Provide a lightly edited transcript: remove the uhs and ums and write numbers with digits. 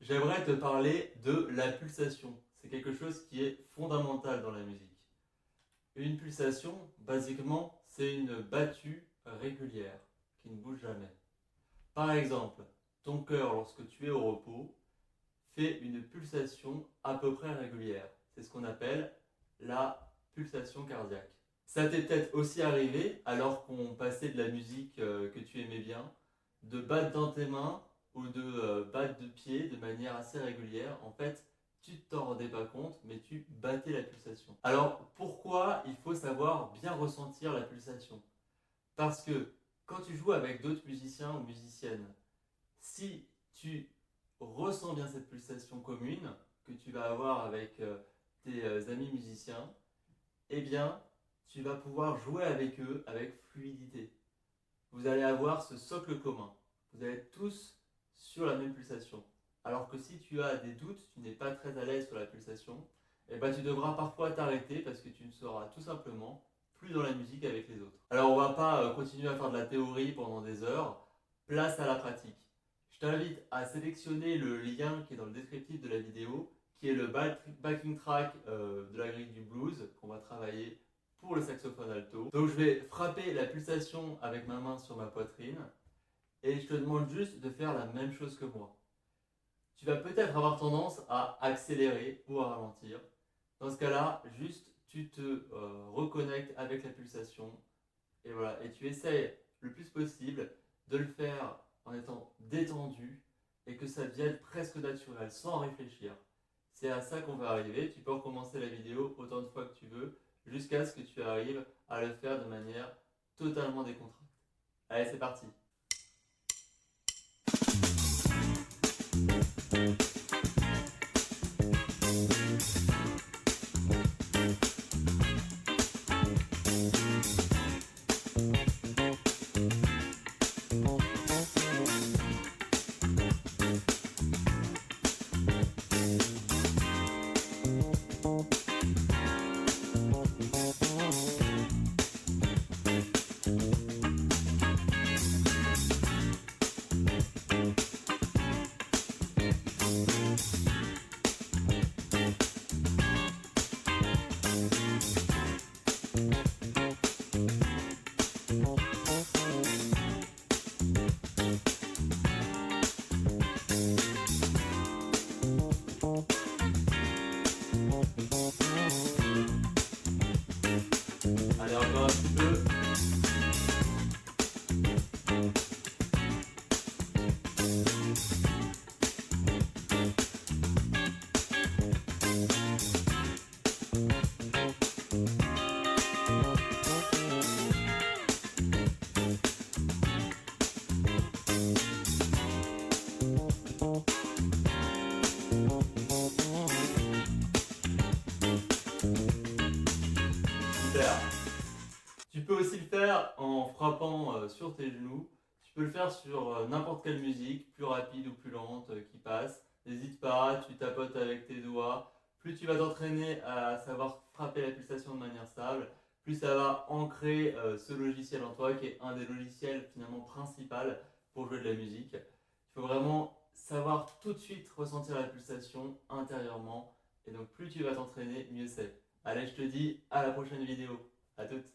J'aimerais te parler de la pulsation. C'est quelque chose qui est fondamental dans la musique. Une pulsation, basiquement, c'est une battue régulière qui ne bouge jamais. Par exemple, ton cœur, lorsque tu es au repos, fait une pulsation à peu près régulière. C'est ce qu'on appelle la pulsation cardiaque. Ça t'est peut-être aussi arrivé, alors qu'on passait de la musique que tu aimais bien, de battre dans tes mains ou de battre de pied de manière assez régulière. En fait, tu t'en rendais pas compte, mais tu battais la pulsation. Alors, pourquoi il faut savoir bien ressentir la pulsation? Parce que quand tu joues avec d'autres musiciens ou musiciennes, si tu ressens bien cette pulsation commune que tu vas avoir avec tes amis musiciens, eh bien, tu vas pouvoir jouer avec eux avec fluidité. Vous allez avoir ce socle commun. Vous allez être tous sur la même pulsation. Alors que si tu as des doutes, tu n'es pas très à l'aise sur la pulsation, eh ben, tu devras parfois t'arrêter parce que tu ne seras tout simplement plus dans la musique avec les autres. Alors on va pas continuer à faire de la théorie pendant des heures. Place à la pratique. Je t'invite à sélectionner le lien qui est dans le descriptif de la vidéo, qui est le backing track de la grille du blues qu'on va travailler pour le saxophone alto. Donc je vais frapper la pulsation avec ma main sur ma poitrine et je te demande juste de faire la même chose que moi. Tu vas peut-être avoir tendance à accélérer ou à ralentir. Dans ce cas-là, juste tu te reconnectes avec la pulsation et voilà, et tu essayes le plus possible de le faire en étant détendu et que ça devienne presque naturel, sans réfléchir. C'est à ça qu'on va arriver. Tu peux recommencer la vidéo autant de fois que tu veux, jusqu'à ce que tu arrives à le faire de manière totalement décontractée. Allez, c'est parti. Allez, encore un petit peu. Super. Tu peux aussi le faire en frappant sur tes genoux. Tu peux le faire sur n'importe quelle musique, plus rapide ou plus lente qui passe. N'hésite pas, tu tapotes avec tes doigts. Plus tu vas t'entraîner à savoir frapper la pulsation de manière stable, plus ça va ancrer ce logiciel en toi qui est un des logiciels finalement principal pour jouer de la musique. Il faut vraiment savoir tout de suite ressentir la pulsation intérieurement. Et donc plus tu vas t'entraîner, mieux c'est. Allez, je te dis à la prochaine vidéo. À toutes.